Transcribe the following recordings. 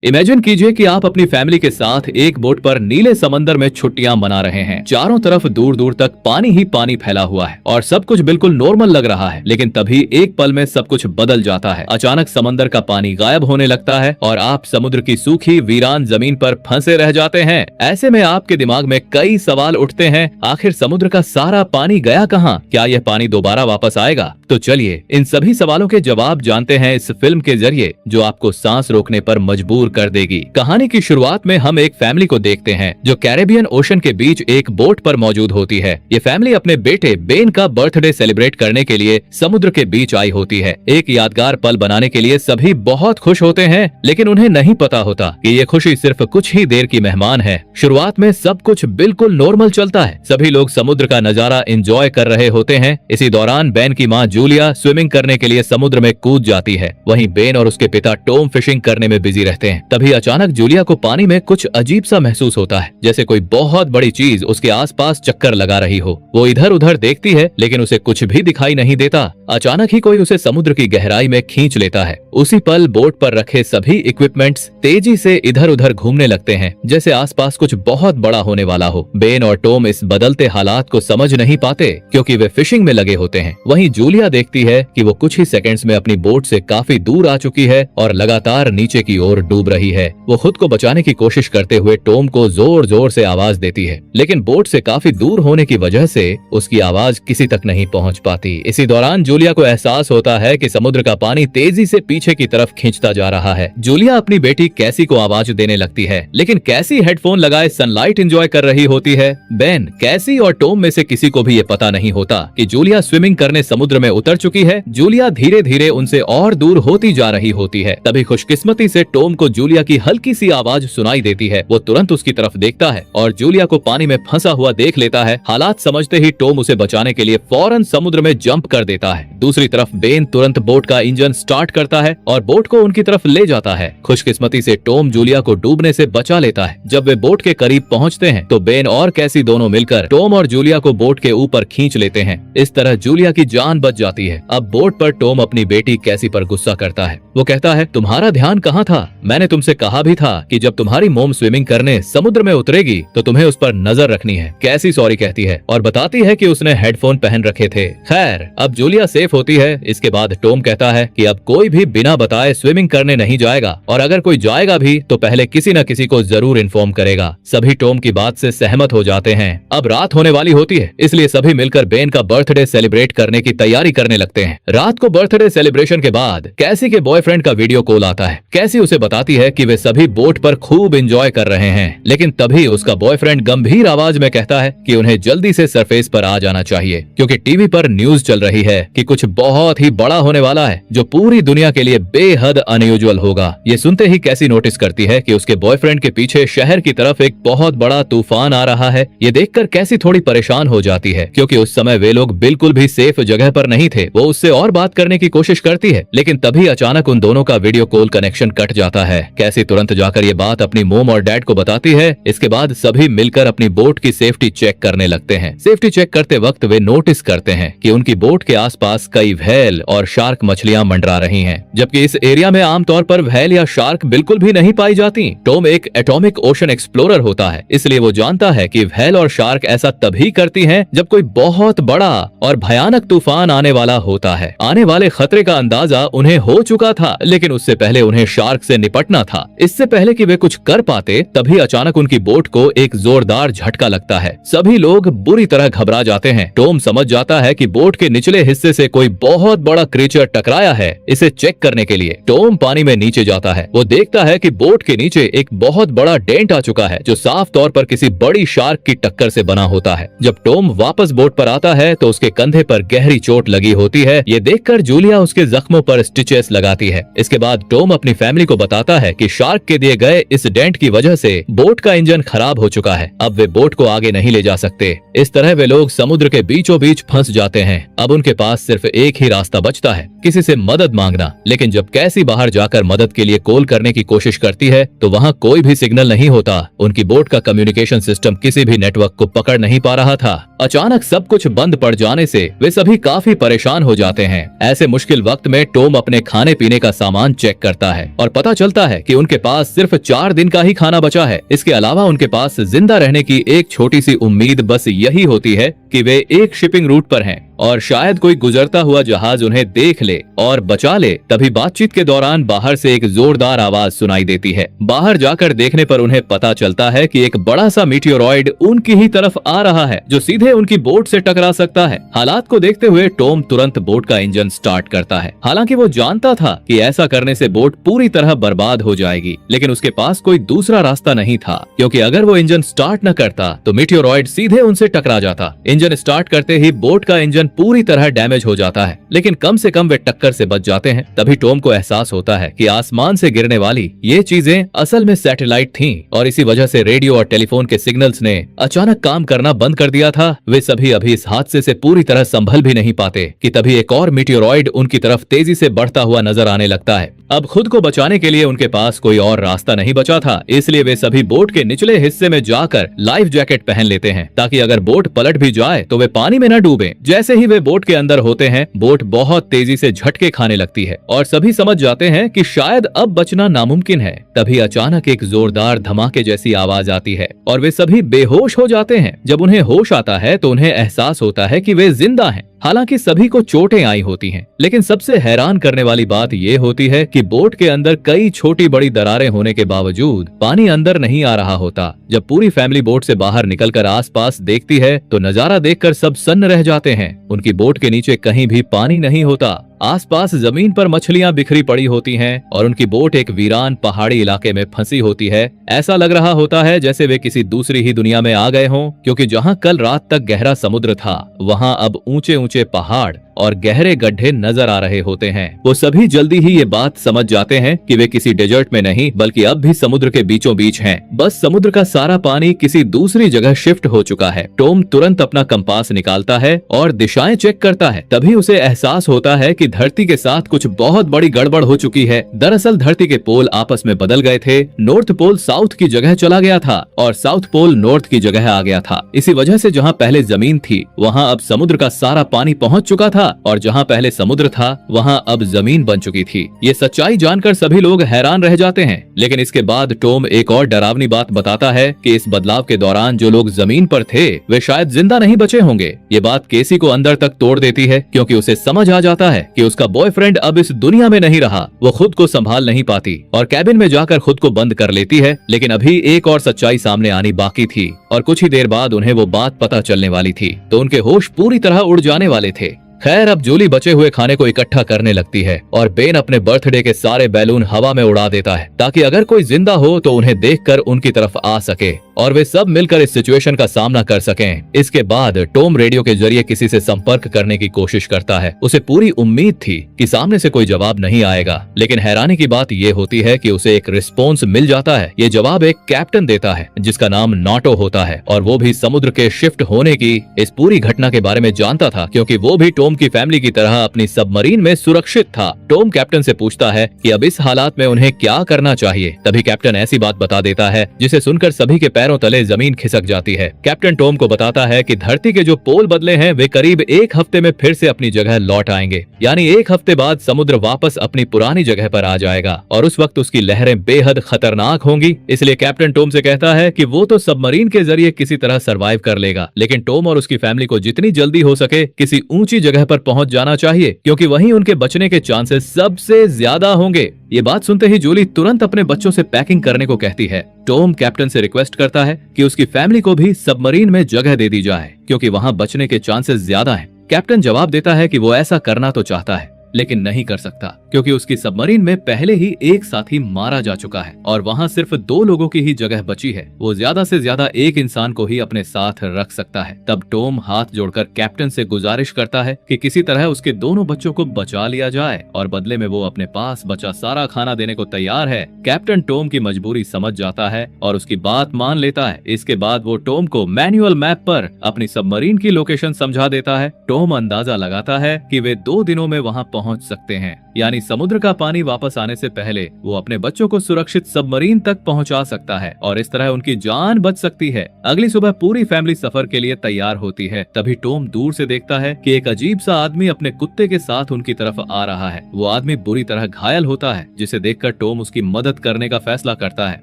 Imagine कीजिए कि आप अपनी फैमिली के साथ एक बोट पर नीले समंदर में छुट्टियां मना रहे हैं। चारों तरफ दूर दूर तक पानी ही पानी फैला हुआ है और सब कुछ बिल्कुल नॉर्मल लग रहा है। लेकिन तभी एक पल में सब कुछ बदल जाता है। अचानक समंदर का पानी गायब होने लगता है और आप समुद्र की सूखी वीरान जमीन पर फंसे रह जाते हैं। ऐसे में आपके दिमाग में कई सवाल उठते हैं। आखिर समुद्र का सारा पानी गया कहाँ? क्या यह पानी दोबारा वापस आएगा? तो चलिए इन सभी सवालों के जवाब जानते हैं इस फिल्म के जरिए, जो आपको सांस रोकने पर मजबूर कर देगी। कहानी की शुरुआत में हम एक फैमिली को देखते हैं जो कैरेबियन ओशन के बीच एक बोट पर मौजूद होती है। ये फैमिली अपने बेटे बेन का बर्थडे सेलिब्रेट करने के लिए समुद्र के बीच आई होती है। एक यादगार पल बनाने के लिए सभी बहुत खुश होते हैं, लेकिन उन्हें नहीं पता होता कि ये खुशी सिर्फ कुछ ही देर की मेहमान है। शुरुआत में सब कुछ बिल्कुल नॉर्मल चलता है। सभी लोग समुद्र का नजारा एंजॉय कर रहे होते हैं। इसी दौरान बेन की माँ जूलिया स्विमिंग करने के लिए समुद्र में कूद जाती है। वहीं बेन और उसके पिता टॉम फिशिंग करने में बिजी रहते हैं। तभी अचानक जूलिया को पानी में कुछ अजीब सा महसूस होता है, जैसे कोई बहुत बड़ी चीज उसके आसपास चक्कर लगा रही हो। वो इधर उधर देखती है, लेकिन उसे कुछ भी दिखाई नहीं देता। अचानक ही कोई उसे समुद्र की गहराई में खींच लेता है। उसी पल बोट पर रखे सभी इक्विपमेंट्स तेजी से इधर उधर घूमने लगते हैं, जैसे आसपास कुछ बहुत बड़ा होने वाला हो। बेन और टॉम इस बदलते हालात को समझ नहीं पाते, क्योंकि वे फिशिंग में लगे होते हैं। वहीं जूलिया देखती है कि वो कुछ ही सेकंड्स में अपनी बोट से काफी दूर आ चुकी है और लगातार नीचे की ओर डूब रही है। वो खुद को बचाने की कोशिश करते हुए टॉम को जोर जोर से आवाज देती है, लेकिन बोट से काफी दूर होने की वजह से उसकी आवाज किसी तक नहीं पहुंच पाती। इसी दौरान जूलिया को एहसास होता है कि समुद्र का पानी तेजी से पीछे की तरफ खींचता जा रहा है। जूलिया अपनी बेटी कैसी को आवाज देने लगती है, लेकिन कैसी हेडफोन लगाए सनलाइट एंजॉय कर रही होती है। बेन, कैसी और टॉम में से किसी को भी ये पता नहीं होता कि जूलिया स्विमिंग करने समुद्र में उतर चुकी है। जूलिया धीरे धीरे उनसे और दूर होती जा रही होती है। तभी खुशकिस्मती से टॉम को जूलिया की हल्की सी आवाज सुनाई देती है। वो तुरंत उसकी तरफ देखता है और जूलिया को पानी में फंसा हुआ देख लेता है। हालात समझते ही टॉम उसे बचाने के लिए फौरन समुद्र में जंप कर देता है। दूसरी तरफ बेन तुरंत बोट का इंजन स्टार्ट करता है और बोट को उनकी तरफ ले जाता है। खुशकिस्मती से टॉम जूलिया को डूबने से बचा लेता है। जब वे बोट के करीब पहुंचते हैं तो बेन और कैसी दोनों मिलकर टॉम और जूलिया को बोट के ऊपर खींच लेते हैं। इस तरह जूलिया की जान बच जाती है। अब बोट पर टॉम अपनी बेटी कैसी पर गुस्सा करता है। वो कहता है, तुम्हारा ध्यान कहाँ था? मैंने तुमसे कहा भी था कि जब तुम्हारी मोम स्विमिंग करने समुद्र में उतरेगी तो तुम्हें उस पर नजर रखनी है। कैसी सॉरी कहती है और बताती है कि उसने हेडफोन पहन रखे थे। खैर, अब जूलिया सेफ होती है। इसके बाद टॉम कहता है कि अब कोई भी बिना बताए स्विमिंग करने नहीं जाएगा, और अगर कोई जाएगा भी तो पहले किसी न किसी को जरूर इन्फॉर्म करेगा। सभी टॉम की बात से सहमत हो जाते हैं। अब रात होने वाली होती है, इसलिए सभी मिलकर बेन का बर्थडे सेलिब्रेट करने की तैयारी करने लगते हैं। रात को बर्थडे सेलिब्रेशन के बाद कैसी के बॉयफ्रेंड का वीडियो कॉल आता है। कैसी उसे बताती है कि वे सभी बोट पर खूब एंजॉय कर रहे हैं, लेकिन तभी उसका बॉयफ्रेंड गंभीर आवाज में कहता है कि उन्हें जल्दी से सरफेस पर आ जाना चाहिए, क्योंकि टीवी पर न्यूज चल रही है कि कुछ बहुत ही बड़ा होने वाला है, जो पूरी दुनिया के लिए बेहद अनयूजुअल होगा। ये सुनते ही कैसी नोटिस करती है कि उसके बॉयफ्रेंड के पीछे शहर की तरफ एक बहुत बड़ा तूफान आ रहा है। ये देखकर कैसी थोड़ी परेशान हो जाती है, क्योंकि उस समय वे लोग बिल्कुल भी सेफ जगह पर नहीं थे। वो उससे और बात करने की कोशिश करती है, लेकिन तभी अचानक उन दोनों का वीडियो कॉल कनेक्शन कट जाता है। कैसी तुरंत जाकर ये बात अपनी मोम और डैड को बताती है। इसके बाद सभी मिलकर अपनी बोट की सेफ्टी चेक करने लगते हैं। सेफ्टी चेक करते वक्त वे नोटिस करते हैं कि उनकी बोट के आसपास कई व्हेल और शार्क मछलियां मंडरा रही हैं, जबकि इस एरिया में आमतौर पर व्हेल या शार्क बिल्कुल भी नहीं पाई जाती। टॉम एक एटॉमिक ओशन एक्सप्लोरर होता है, इसलिए वो जानता है कि व्हेल और शार्क ऐसा तभी करती हैं जब कोई बहुत बड़ा और भयानक तूफान आने वाला होता है। आने वाले खतरे का अंदाजा उन्हें हो चुका था, लेकिन उससे पहले उन्हें शार्क से निपटना था। इससे पहले कि वे कुछ कर पाते, तभी अचानक उनकी बोट को एक जोरदार झटका लगता है। सभी लोग बुरी तरह घबरा जाते हैं। टॉम समझ जाता है कि बोट के निचले हिस्से से कोई बहुत बड़ा क्रीचर टकराया है। इसे चेक करने के लिए टॉम पानी में नीचे जाता है। वो देखता है कि बोट के नीचे एक बहुत बड़ा डेंट आ चुका है, जो साफ तौर पर किसी बड़ी शार्क की टक्कर से बना होता है। जब टॉम वापस बोट पर आता है तो उसके कंधे पर गहरी चोट लगी होती है। ये देखकर जूलिया उसके जख्मों पर स्टिचेस लगाती है। इसके बाद टॉम अपनी फैमिली को बताता है कि शार्क के दिए गए इस डेंट की वजह से बोट का इंजन खराब हो चुका है। अब वे बोट को आगे नहीं ले जा सकते। इस तरह वे लोग समुद्र के बीचों बीच फंस जाते हैं। अब उनके पास सिर्फ एक ही रास्ता बचता है, किसी से मदद मांगना। लेकिन जब कैसी बाहर जाकर मदद के लिए कॉल करने की कोशिश करती है तो वहाँ कोई भी सिग्नल नहीं होता। उनकी बोट का कम्युनिकेशन सिस्टम किसी भी नेटवर्क को पकड़ नहीं पा रहा था। अचानक सब कुछ बंद पड़ जाने से वे सभी काफी परेशान हो जाते हैं। ऐसे मुश्किल वक्त में टॉम अपने खाने पीने का सामान चेक करता है और पता चलता है कि उनके पास सिर्फ 4 दिन का ही खाना बचा है। इसके अलावा उनके पास जिंदा रहने की एक छोटी सी उम्मीद बस यही होती है कि वे एक शिपिंग रूट पर हैं और शायद कोई गुजरता हुआ जहाज उन्हें देख ले और बचा ले। तभी बातचीत के दौरान बाहर से एक जोरदार आवाज सुनाई देती है। बाहर जाकर देखने पर उन्हें पता चलता है कि एक बड़ा सा मीटियोरॉइड उनकी ही तरफ आ रहा है जो सीधे उनकी बोट से टकरा सकता है। हालात को देखते हुए टॉम तुरंत बोट का इंजन स्टार्ट करता है। हालांकि वो जानता था कि ऐसा करने से बोट पूरी तरह बर्बाद हो जाएगी, लेकिन उसके पास कोई दूसरा रास्ता नहीं था, क्योंकि अगर वो इंजन स्टार्ट न करता तो मीटियोरॉइड सीधे उनसे टकरा जाता। इंजन स्टार्ट करते ही बोट का इंजन पूरी तरह डैमेज हो जाता है, लेकिन कम से कम वे टक्कर से बच जाते हैं। तभी टॉम को एहसास होता है कि आसमान से गिरने वाली ये चीजें असल में सैटेलाइट थीं और इसी वजह से रेडियो और टेलीफोन के सिग्नल्स ने अचानक काम करना बंद कर दिया था। वे सभी अभी इस हादसे से पूरी तरह संभल भी नहीं पाते कि तभी एक और मीटियोरॉइड उनकी तरफ तेजी से बढ़ता हुआ नजर आने लगता है। अब खुद को बचाने के लिए उनके पास कोई और रास्ता नहीं बचा था, इसलिए वे सभी बोट के निचले हिस्से में जाकर लाइफ जैकेट पहन लेते हैं ताकि अगर बोट पलट भी जाए तो वे पानी में न डूबें। जैसे ही वे बोट के अंदर होते हैं, बोट बहुत तेजी से झटके खाने लगती है और सभी समझ जाते हैं कि शायद अब बचना नामुमकिन है। तभी अचानक एक जोरदार धमाके जैसी आवाज आती है और वे सभी बेहोश हो जाते हैं। जब उन्हें होश आता है तो उन्हें एहसास होता है कि वे जिंदा हैं। हालांकि सभी को चोटें आई होती हैं, लेकिन सबसे हैरान करने वाली बात ये होती है कि बोट के अंदर कई छोटी बड़ी दरारें होने के बावजूद पानी अंदर नहीं आ रहा होता। जब पूरी फैमिली बोट से बाहर निकलकर आसपास देखती है तो नजारा देखकर सब सन्न रह जाते हैं। उनकी बोट के नीचे कहीं भी पानी नहीं होता। आसपास जमीन पर मछलियां बिखरी पड़ी होती हैं और उनकी बोट एक वीरान पहाड़ी इलाके में फंसी होती है। ऐसा लग रहा होता है जैसे वे किसी दूसरी ही दुनिया में आ गए हों, क्योंकि जहां कल रात तक गहरा समुद्र था वहां अब ऊंचे ऊंचे पहाड़ और गहरे गड्ढे नजर आ रहे होते हैं। वो सभी जल्दी ही ये बात समझ जाते हैं कि वे किसी डेजर्ट में नहीं बल्कि अब भी समुद्र के बीचों बीच हैं। बस समुद्र का सारा पानी किसी दूसरी जगह शिफ्ट हो चुका है। टॉम तुरंत अपना कंपास निकालता है और दिशाएं चेक करता है। तभी उसे एहसास होता है कि धरती के साथ कुछ बहुत बड़ी गड़बड़ हो चुकी है। दरअसल धरती के पोल आपस में बदल गए थे। नॉर्थ पोल साउथ की जगह चला गया था और साउथ पोल नॉर्थ की जगह आ गया था। इसी वजह से जहाँ पहले जमीन थी वहाँ अब समुद्र का सारा पानी पहुँच चुका था और जहाँ पहले समुद्र था वहाँ अब जमीन बन चुकी थी। ये सच्चाई जानकर सभी लोग हैरान रह जाते हैं, लेकिन इसके बाद टॉम एक और डरावनी बात बताता है कि इस बदलाव के दौरान जो लोग जमीन पर थे वे शायद जिंदा नहीं बचे होंगे। ये बात केसी को अंदर तक तोड़ देती है, क्योंकि उसे समझ आ जाता है कि उसका बॉयफ्रेंड अब इस दुनिया में नहीं रहा। वो खुद को संभाल नहीं पाती और कैबिन में जाकर खुद को बंद कर लेती है। लेकिन अभी एक और सच्चाई सामने आनी बाकी थी और कुछ ही देर बाद उन्हें वो बात पता चलने वाली थी, तो उनके होश पूरी तरह उड़ जाने वाले थे। खैर, अब जूली बचे हुए खाने को इकट्ठा करने लगती है और बेन अपने बर्थडे के सारे बैलून हवा में उड़ा देता है ताकि अगर कोई जिंदा हो तो उन्हें देखकर उनकी तरफ आ सके और वे सब मिलकर इस सिचुएशन का सामना कर सकें। इसके बाद टॉम रेडियो के जरिए किसी से संपर्क करने की कोशिश करता है। उसे पूरी उम्मीद थी कि सामने से कोई जवाब नहीं आएगा, लेकिन हैरानी की बात ये होती है कि उसे एक रिस्पॉन्स मिल जाता है। ये जवाब एक कैप्टन देता है जिसका नाम नाटो होता है और वो भी समुद्र के शिफ्ट होने की इस पूरी घटना के बारे में जानता था, क्योंकि वो भी टॉम की फैमिली की तरह अपनी सबमरीन में सुरक्षित था। टॉम कैप्टन से पूछता है कि अब इस हालात में उन्हें क्या करना चाहिए। तभी कैप्टन ऐसी बात बता देता है जिसे सुनकर सभी के पैरों तले जमीन खिसक जाती है। कैप्टन टॉम को बताता है कि धरती के जो पोल बदले हैं वे करीब 1 हफ्ते में फिर से अपनी जगह लौट आएंगे, यानी 1 हफ्ते बाद समुद्र वापस अपनी पुरानी जगह पर आ जाएगा और उस वक्त उसकी लहरें बेहद खतरनाक होंगी। इसलिए कैप्टन टॉम से कहता है कि वो तो सबमरीन के जरिए किसी तरह सरवाइव कर लेगा, लेकिन टॉम और उसकी फैमिली को जितनी जल्दी हो सके किसी ऊंची जगह पर पहुंच जाना चाहिए, क्योंकि वहीं उनके बचने के चांसेस सबसे ज्यादा होंगे। ये बात सुनते ही जूली तुरंत अपने बच्चों से पैकिंग करने को कहती है। टॉम कैप्टन से रिक्वेस्ट करता है कि उसकी फैमिली को भी सबमरीन में जगह दे दी जाए, क्योंकि वहां बचने के चांसेस ज्यादा हैं। कैप्टन जवाब देता है कि वो ऐसा करना तो चाहता है, लेकिन नहीं कर सकता क्योंकि उसकी सबमरीन में पहले ही एक साथी मारा जा चुका है और वहाँ सिर्फ 2 लोगों की ही जगह बची है। वो ज्यादा से ज्यादा एक इंसान को ही अपने साथ रख सकता है। तब टॉम हाथ जोड़कर कैप्टन से गुजारिश करता है कि किसी तरह उसके दोनों बच्चों को बचा लिया जाए और बदले में वो अपने पास बचा सारा खाना देने को तैयार है। कैप्टन टॉम की मजबूरी समझ जाता है और उसकी बात मान लेता है। इसके बाद वो टॉम को मैनुअल मैप पर अपनी सबमरीन की लोकेशन समझा देता है। टॉम अंदाजा लगाता है कि वे 2 दिनों में वहां पहुंच सकते हैं, यानी समुद्र का पानी वापस आने से पहले वो अपने बच्चों को सुरक्षित सबमरीन तक पहुंचा सकता है और इस तरह उनकी जान बच सकती है। अगली सुबह पूरी फैमिली सफर के लिए तैयार होती है। तभी टॉम दूर से देखता है कि एक अजीब सा आदमी अपने कुत्ते के साथ उनकी तरफ आ रहा है। वो आदमी बुरी तरह घायल होता है, जिसे देखकर टॉम उसकी मदद करने का फैसला करता है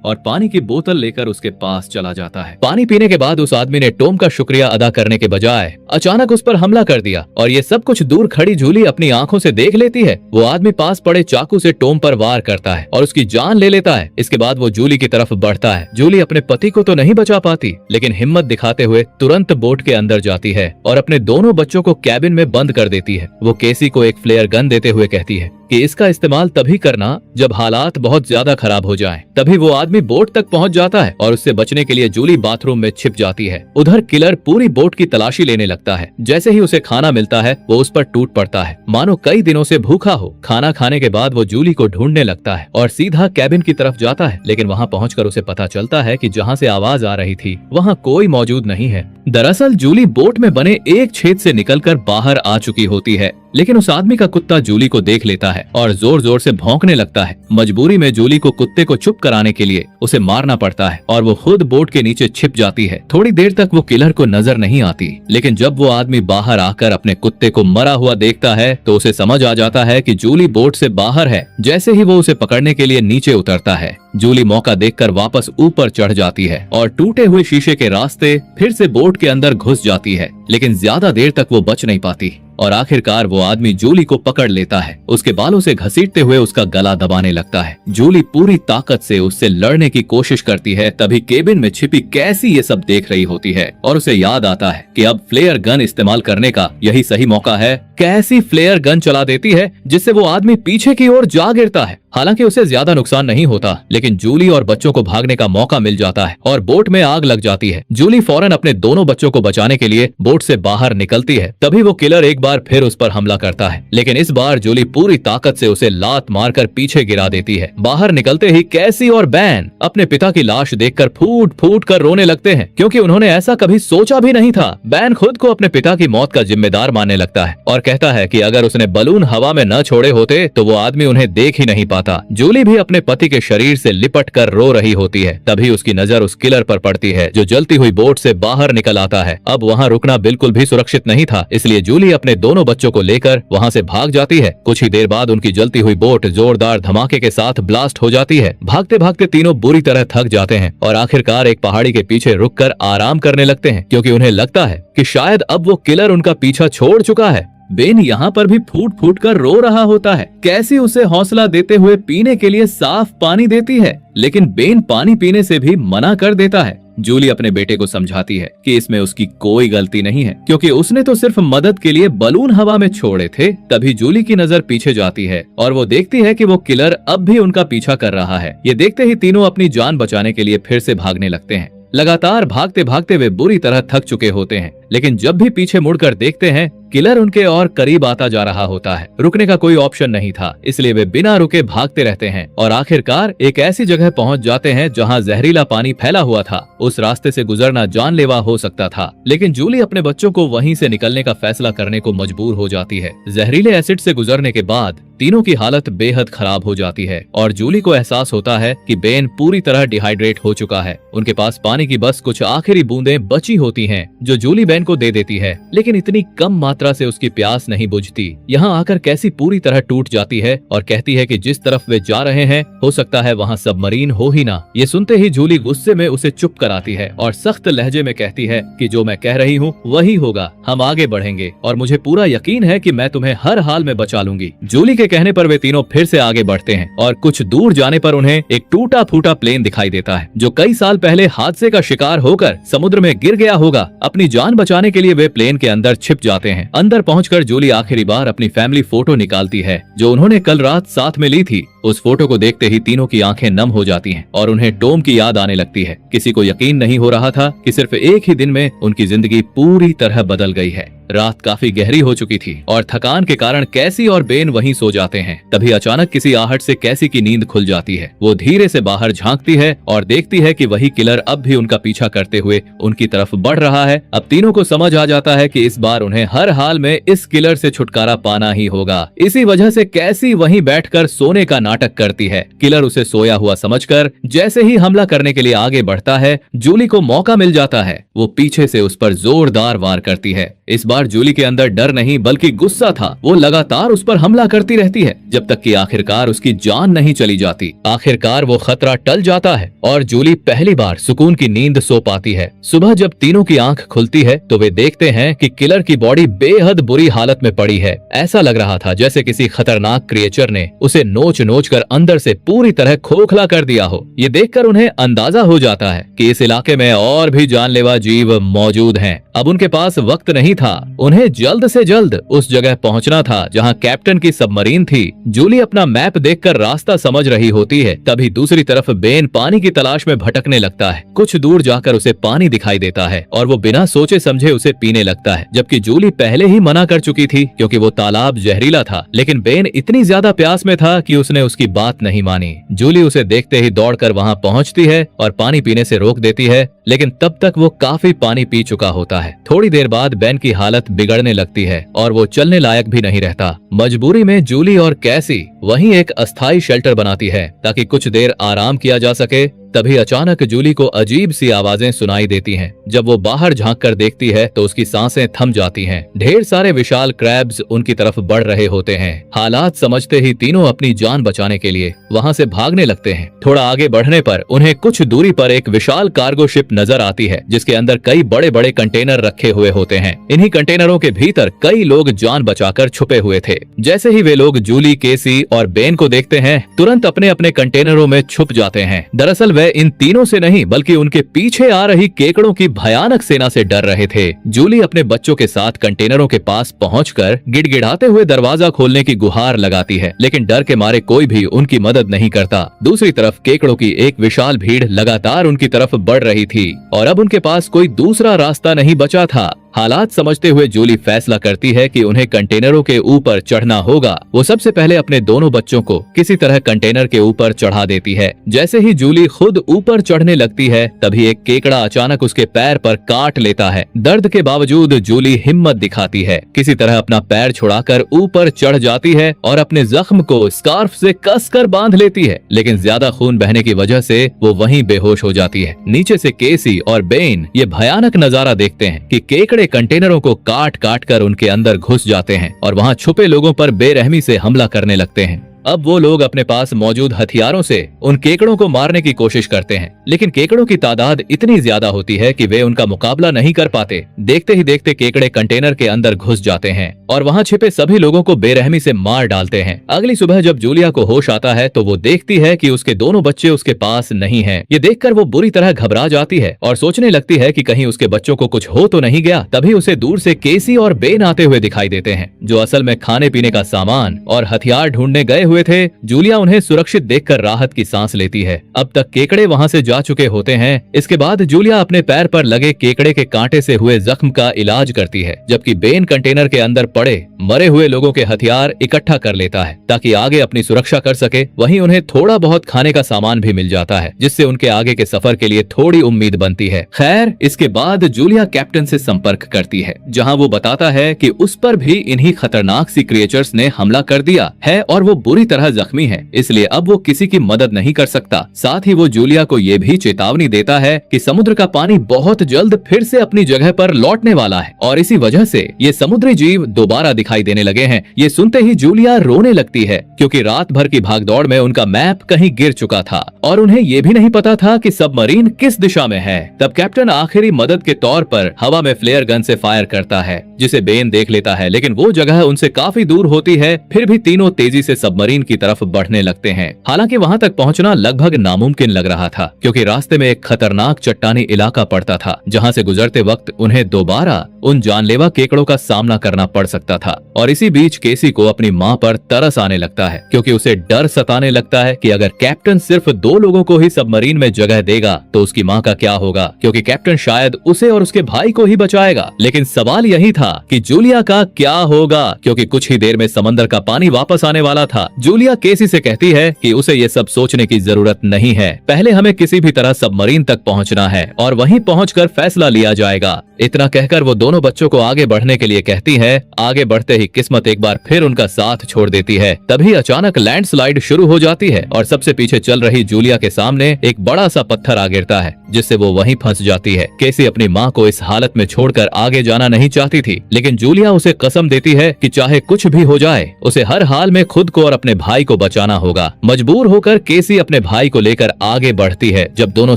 और पानी की बोतल लेकर उसके पास चला जाता है। पानी पीने के बाद उस आदमी ने टॉम का शुक्रिया अदा करने के बजाय अचानक उस पर हमला कर दिया और ये सब कुछ दूर खड़ी जूली अपनी आंखों से देख लेती है। वो आदमी पास पड़े चाकू से टॉम पर वार करता है और उसकी जान ले लेता है। इसके बाद वो जूली की तरफ बढ़ता है। जूली अपने पति को तो नहीं बचा पाती, लेकिन हिम्मत दिखाते हुए तुरंत बोट के अंदर जाती है और अपने दोनों बच्चों को कैबिन में बंद कर देती है। वो केसी को एक फ्लेयर गन देते हुए कहती है कि इसका इस्तेमाल तभी करना जब हालात बहुत ज्यादा खराब हो जाएं। तभी वो आदमी बोट तक पहुंच जाता है और उससे बचने के लिए जूली बाथरूम में छिप जाती है। उधर किलर पूरी बोट की तलाशी लेने लगता है। जैसे ही उसे खाना मिलता है वो उस पर टूट पड़ता है, मानो कई दिनों से भूखा हो। खाना खाने के बाद वो जूली को ढूंढने लगता है और सीधा कैबिन की तरफ जाता है, लेकिन वहाँ पहुंचकर उसे पता चलता है कि जहाँ से आवाज आ रही थी वहाँ कोई मौजूद नहीं है। दरअसल जूली बोट में बने एक छेद से निकलकर बाहर आ चुकी होती है, लेकिन उस आदमी का कुत्ता जूली को देख लेता है और जोर जोर से भौंकने लगता है। मजबूरी में जूली को कुत्ते को चुप कराने के लिए उसे मारना पड़ता है और वो खुद बोट के नीचे छिप जाती है। थोड़ी देर तक वो किलर को नजर नहीं आती, लेकिन जब वो आदमी बाहर आकर अपने कुत्ते को मरा हुआ देखता है तो उसे समझ आ जाता है कि जूली बोट से बाहर है। जैसे ही वो उसे पकड़ने के लिए नीचे उतरता है, जूली मौका देखकर वापस ऊपर चढ़ जाती है और टूटे हुए शीशे के रास्ते फिर से बोट के अंदर घुस जाती है, लेकिन ज्यादा देर तक वो बच नहीं पाती और आखिरकार वो आदमी जूली को पकड़ लेता है। उसके बालों से घसीटते हुए उसका गला दबाने लगता है। जूली पूरी ताकत से उससे लड़ने की कोशिश करती है, तभी केबिन में छिपी कैसी ये सब देख रही होती है और उसे याद आता है कि अब फ्लेयर गन इस्तेमाल करने का यही सही मौका है। कैसी फ्लेयर गन चला देती है जिससे वो आदमी पीछे की ओर जा गिरता है। हालांकि उसे ज्यादा नुकसान नहीं होता, लेकिन जूली और बच्चों को भागने का मौका मिल जाता है और बोट में आग लग जाती है। जूली फौरन अपने दोनों बच्चों को बचाने के लिए बोट से बाहर निकलती है। तभी वो किलर एक बार फिर उस पर हमला करता है, लेकिन इस बार जूली पूरी ताकत से उसे लात मारकर पीछे गिरा देती है। बाहर निकलते ही कैसी और बैन अपने पिता की लाश देखकर फूट फूट कर रोने लगते हैं, क्योंकि उन्होंने ऐसा कभी सोचा भी नहीं था। बैन खुद को अपने पिता की मौत का जिम्मेदार मानने लगता है और कहता है कि अगर उसने बलून हवा में न छोड़े होते तो वो आदमी उन्हें देख ही नहीं पाता। जूली भी अपने पति के शरीर से लिपट कर रो रही होती है। तभी उसकी नजर उस किलर पर पड़ती है जो जलती हुई बोट से बाहर निकल आता है। अब वहाँ रुकना बिल्कुल भी सुरक्षित नहीं था, इसलिए जूली अपने दोनों बच्चों को लेकर वहाँ से भाग जाती है। कुछ ही देर बाद उनकी जलती हुई बोट जोरदार धमाके के साथ ब्लास्ट हो जाती है। भागते भागते तीनों बुरी तरह थक जाते हैं और आखिरकार एक पहाड़ी के पीछे रुककर आराम करने लगते हैं, क्योंकि उन्हें लगता है कि शायद अब वो किलर उनका पीछा छोड़ चुका है। बेन यहाँ पर भी फूट फूट कर रो रहा होता है। कैसी उसे हौसला देते हुए पीने के लिए साफ पानी देती है, लेकिन बेन पानी पीने से भी मना कर देता है। जूली अपने बेटे को समझाती है कि इसमें उसकी कोई गलती नहीं है, क्योंकि उसने तो सिर्फ मदद के लिए बलून हवा में छोड़े थे। तभी जूली की नजर पीछे जाती है और वो देखती है कि वो किलर अब भी उनका पीछा कर रहा है। ये देखते ही तीनों अपनी जान बचाने के लिए फिर से भागने लगते हैं। लगातार भागते भागते वे बुरी तरह थक चुके होते हैं, लेकिन जब भी पीछे मुड़कर देखते हैं किलर उनके और करीब आता जा रहा होता है। रुकने का कोई ऑप्शन नहीं था, इसलिए वे बिना रुके भागते रहते हैं और आखिरकार एक ऐसी जगह पहुंच जाते हैं जहां जहरीला पानी फैला हुआ था। उस रास्ते से गुजरना जानलेवा हो सकता था, लेकिन जूली अपने बच्चों को वहीं से निकलने का फैसला करने को मजबूर हो जाती है। जहरीले एसिड से गुजरने के बाद तीनों की हालत बेहद खराब हो जाती है और जूली को एहसास होता है कि बेन पूरी तरह डिहाइड्रेट हो चुका है। उनके पास पानी की बस कुछ आखिरी बूंदें बची होती हैं, जो जूली बेन को दे देती है, लेकिन इतनी कम मात्रा से उसकी प्यास नहीं बुझती। यहाँ आकर कैसी पूरी तरह टूट जाती है और कहती है कि जिस तरफ वे जा रहे हैं हो सकता है वहाँ सबमरीन हो ही ना। ये सुनते ही जूली गुस्से में उसे चुप कराती है और सख्त लहजे में कहती है कि जो मैं कह रही हूँ वही होगा, हम आगे बढ़ेंगे और मुझे पूरा यकीन है कि मैं तुम्हें हर हाल में बचा लूंगी। जूली के कहने पर वे तीनों फिर से आगे बढ़ते हैं और कुछ दूर जाने पर उन्हें एक टूटा फूटा प्लेन दिखाई देता है, जो कई साल पहले हादसे का शिकार होकर समुद्र में गिर गया होगा। अपनी जान बचाने के लिए वे प्लेन के अंदर छिप जाते हैं। अंदर पहुंचकर जूली आखिरी बार अपनी फैमिली फोटो निकालती है जो उन्होंने कल रात साथ में ली थी। उस फोटो को देखते ही तीनों की आंखें नम हो जाती हैं और उन्हें टॉम की याद आने लगती है। किसी को यकीन नहीं हो रहा था कि सिर्फ एक ही दिन में उनकी जिंदगी पूरी तरह बदल गई है। रात काफी गहरी हो चुकी थी और थकान के कारण कैसी और बेन वहीं सो जाते हैं। तभी अचानक किसी आहट से कैसी की नींद खुल जाती है। वो धीरे से बाहर झांकती है और देखती है कि वही किलर अब भी उनका पीछा करते हुए उनकी तरफ बढ़ रहा है। अब तीनों को समझ आ जाता है कि इस बार उन्हें हर हाल में इस किलर से छुटकारा पाना ही होगा। इसी वजह से कैसी वहीं बैठकर सोने का नाटक करती है। किलर उसे सोया हुआ समझकर जैसे ही हमला करने के लिए आगे बढ़ता है, जूली को मौका मिल जाता है। वो पीछे से उस पर जोरदार वार करती है। इस बार जूली के अंदर डर नहीं बल्कि गुस्सा था। वो लगातार उस पर हमला करती रहती है जब तक कि आखिरकार उसकी जान नहीं चली जाती। आखिरकार वो खतरा टल जाता है और जूली पहली बार सुकून की नींद सो पाती है। सुबह जब तीनों की आंख खुलती है तो वे देखते हैं कि किलर की बॉडी बेहद बुरी हालत में पड़ी है। ऐसा लग रहा था जैसे किसी खतरनाक क्रिएचर ने उसे नोच नोच कर अंदर से पूरी तरह खोखला कर दिया हो। ये देखकर उन्हें अंदाजा हो जाता है कि इस इलाके में और भी जानलेवा जीव मौजूद हैं। अब उनके पास वक्त नहीं था। उन्हें जल्द से जल्द उस जगह पहुंचना था जहां कैप्टन की सबमरीन थी। जूली अपना मैप देखकर रास्ता समझ रही होती है। तभी दूसरी तरफ बेन पानी की तलाश में भटकने लगता है। कुछ दूर जाकर उसे पानी दिखाई देता है और वो बिना सोचे समझे उसे पीने लगता है, जबकि जूली पहले ही मना कर चुकी थी क्योंकि वो तालाब जहरीला था। लेकिन बेन इतनी ज्यादा प्यास में था कि उसने उसकी बात नहीं मानी। जूली उसे देखते ही दौड़कर वहां पहुंचती है और पानी पीने से रोक देती है, लेकिन तब तक वो काफी पानी पी चुका होता है। थोड़ी देर बाद बेन की हालत बिगड़ने लगती है और वो चलने लायक भी नहीं रहता। मजबूरी में जूली और कैसी वहीं एक अस्थायी शेल्टर बनाती है ताकि कुछ देर आराम किया जा सके। तभी अचानक जूली को अजीब सी आवाजें सुनाई देती हैं। जब वो बाहर झांक कर देखती है तो उसकी सांसें थम जाती हैं। ढेर सारे विशाल क्रैब्स उनकी तरफ बढ़ रहे होते हैं। हालात समझते ही तीनों अपनी जान बचाने के लिए वहां से भागने लगते हैं। थोड़ा आगे बढ़ने पर उन्हें कुछ दूरी पर एक विशाल कार्गो शिप नजर आती है जिसके अंदर कई बड़े बड़े कंटेनर रखे हुए होते हैं। इन्हीं कंटेनरों के भीतर कई लोग जान बचाकर छुपे हुए थे। जैसे ही वे लोग जूली, केसी और बेन को देखते हैं तुरंत अपने अपने कंटेनरों में छुप जाते हैं। दरअसल वे इन तीनों से नहीं बल्कि उनके पीछे आ रही केकड़ों की भयानक सेना से डर रहे थे। जूली अपने बच्चों के साथ कंटेनरों के पास पहुंचकर गिड़गिड़ाते हुए दरवाजा खोलने की गुहार लगाती है, लेकिन डर के मारे कोई भी उनकी मदद नहीं करता। दूसरी तरफ केकड़ों की एक विशाल भीड़ लगातार उनकी तरफ बढ़ रही थी और अब उनके पास कोई दूसरा रास्ता नहीं बचा था। हालात समझते हुए जूली फैसला करती है कि उन्हें कंटेनरों के ऊपर चढ़ना होगा। वो सबसे पहले अपने दोनों बच्चों को किसी तरह कंटेनर के ऊपर चढ़ा देती है। जैसे ही जूली खुद ऊपर चढ़ने लगती है तभी एक केकड़ा अचानक उसके पैर पर काट लेता है। दर्द के बावजूद जूली हिम्मत दिखाती है, किसी तरह अपना पैर छुड़ाकर ऊपर चढ़ जाती है और अपने जख्म को स्कार्फ से कसकर बांध लेती है, लेकिन ज्यादा खून बहने की वजह से वो वहीं बेहोश हो जाती है। नीचे से केसी और बेन ये भयानक नजारा देखते हैं कि केकड़े कंटेनरों को काट काट कर उनके अंदर घुस जाते हैं और वहां छुपे लोगों पर बेरहमी से हमला करने लगते हैं। अब वो लोग अपने पास मौजूद हथियारों से उन केकड़ों को मारने की कोशिश करते हैं, लेकिन केकड़ों की तादाद इतनी ज्यादा होती है कि वे उनका मुकाबला नहीं कर पाते। देखते ही देखते केकड़े कंटेनर के अंदर घुस जाते हैं और वहां छिपे सभी लोगों को बेरहमी से मार डालते हैं। अगली सुबह जब जूलिया को होश आता है तो वो देखती है कि उसके दोनों बच्चे उसके पास नहीं हैं। ये देखकर वो बुरी तरह घबरा जाती है और सोचने लगती है कि कहीं उसके बच्चों को कुछ हो तो नहीं गया। तभी उसे दूर से केसी और बेन आते हुए दिखाई देते हैं, जो असल में खाने पीने का सामान और हथियार ढूंढने गए हुए थे। जूलिया उन्हें सुरक्षित देखकर राहत की सांस लेती है। अब तक केकड़े वहां से जा चुके होते हैं। इसके बाद जूलिया अपने पैर पर लगे केकड़े के कांटे से हुए जख्म का इलाज करती है, जबकि बेन कंटेनर के अंदर पड़े मरे हुए लोगों के हथियार इकट्ठा कर लेता है ताकि आगे अपनी सुरक्षा कर सके। वहीं उन्हें थोड़ा बहुत खाने का सामान भी मिल जाता है, जिससे उनके आगे के सफर के लिए थोड़ी उम्मीद बनती है। खैर, इसके बाद जूलिया कैप्टन से संपर्क करती है, जहां वो बताता है कि उस पर भी इन्हीं खतरनाक सी क्रिएचर्स ने हमला कर दिया है और वो बुरी तरह जख्मी है, इसलिए अब वो किसी की मदद नहीं कर सकता। साथ ही वो जूलिया को ये भी चेतावनी देता है कि समुद्र का पानी बहुत जल्द फिर से अपनी जगह पर लौटने वाला है और इसी वजह से ये समुद्री जीव दोबारा दिखाई देने लगे हैं। ये सुनते ही जूलिया रोने लगती है, क्योंकि रात भर की भागदौड़ में उनका मैप कहीं गिर चुका था और उन्हें ये भी नहीं पता था कि सबमरीन किस दिशा में है। तब कैप्टन आखिरी मदद के तौर पर हवा में फ्लेयर गन से फायर करता है जिसे बेन देख लेता है, लेकिन वो जगह उनसे काफी दूर होती है। फिर भी तीनों तेजी से सबमरीन की तरफ बढ़ने लगते हैं। हालांकि वहां तक पहुंचना लगभग नामुमकिन लग रहा था, क्योंकि रास्ते में एक खतरनाक चट्टानी इलाका पड़ता था, जहां से गुजरते वक्त उन्हें दोबारा उन जानलेवा केकड़ों का सामना करना पड़ सकता था। और इसी बीच केसी को अपनी माँ पर तरस आने लगता है, क्योंकि उसे डर सताने लगता है कि अगर कैप्टन सिर्फ 2 लोगों को ही सबमरीन में जगह देगा तो उसकी माँ का क्या होगा, क्योंकि कैप्टन शायद उसे और उसके भाई को ही बचाएगा। लेकिन सवाल यही था कि जूलिया का क्या होगा, क्योंकि कुछ ही देर में समंदर का पानी वापस आने वाला था। जूलिया केसी से कहती है कि उसे ये सब सोचने की जरूरत नहीं है, पहले हमें किसी भी तरह सबमरीन तक पहुंचना है और वहीं पहुंचकर फैसला लिया जाएगा। इतना कहकर वो दोनों बच्चों को आगे बढ़ने के लिए कहती है। आगे बढ़ते ही किस्मत एक बार फिर उनका साथ छोड़ देती है। तभी अचानक लैंडस्लाइड शुरू हो जाती है और सबसे पीछे चल रही जूलिया के सामने एक बड़ा सा पत्थर आ गिरता है, जिससे वो वहीं फंस जाती है। केसी अपनी माँ को इस हालत में छोड़कर आगे जाना नहीं चाहती थी, लेकिन जूलिया उसे कसम देती है कि चाहे कुछ भी हो जाए, उसे हर हाल में खुद को और अपने भाई को बचाना होगा। मजबूर होकर केसी अपने भाई को लेकर आगे बढ़ती है। जब दोनों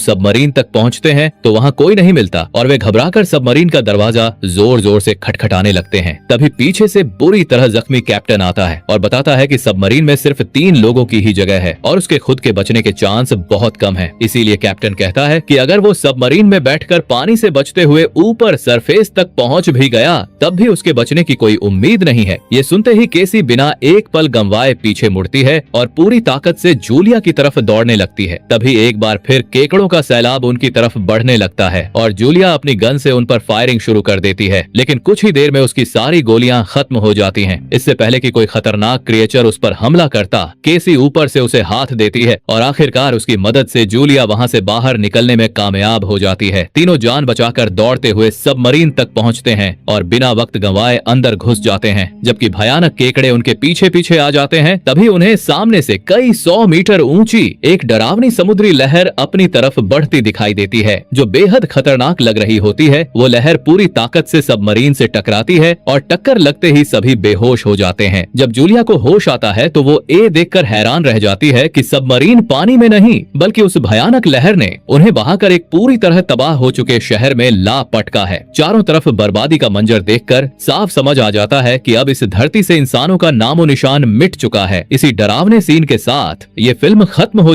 सबमरीन तक पहुँचते हैं तो वहाँ कोई नहीं मिलता और वे घबराकर सबमरीन का दरवाजा जोर जोर से खटखटाने लगते हैं। तभी पीछे से बुरी तरह जख्मी कैप्टन आता है और बताता है कि सबमरीन में सिर्फ 3 लोगों की ही जगह है और उसके खुद के बचने के चांस बहुत कम है। इसीलिए कैप्टन कहता है कि अगर वो सबमरीन में बैठकर पानी से बचते हुए ऊपर सरफेस तक पहुंच भी गया, तब भी उसके बचने की कोई उम्मीद नहीं है। ये सुनते ही केसी बिना एक पल गंवाए पीछे मुड़ती है और पूरी ताकत से जूलिया की तरफ दौड़ने लगती है। तभी एक बार फिर केकड़ों का सैलाब उनकी तरफ बढ़ने लगता है और जूलिया अपनी गन से उन पर फायरिंग शुरू कर देती है, लेकिन कुछ ही देर में उसकी सारी गोलियां खत्म हो जाती हैं। इससे पहले कि कोई खतरनाक क्रिएचर उस पर हमला करता, केसी ऊपर से उसे हाथ देती है और आखिरकार उसकी मदद से जूलिया वहां से बाहर निकलने में कामयाब हो जाती है। तीनों जान बचाकर दौड़ते हुए सबमरीन तक पहुंचते हैं और बिना वक्त गंवाए अंदर घुस जाते हैं। जबकि भयानक केकड़े उनके पीछे पीछे आ जाते हैं, तभी उन्हें सामने से कई 100 मीटर ऊंची एक डरावनी समुद्री लहर अपनी तरफ बढ़ती दिखाई देती है, जो बेहद खतरनाक लग रही होती है। वो लहर पूरी ताकत से सबमरीन से टकराती है और टक्कर लगते ही सभी बेहोश हो जाते हैं। जब जूलिया को होश आता है तो वो ये देखकर हैरान रह जाती है कि सबमरीन पानी में नहीं, बल्कि उस भयानक लहर ने उन्हें बहाकर एक पूरी तरह तबाह हो चुके शहर में ला पटका है। चारों तरफ बर्बादी का मंजर देखकर साफ समझ आ जाता है कि अब इस धरती से इंसानों का नामो निशान मिट चुका है। इसी डरावने सीन के साथ ये फिल्म खत्म हो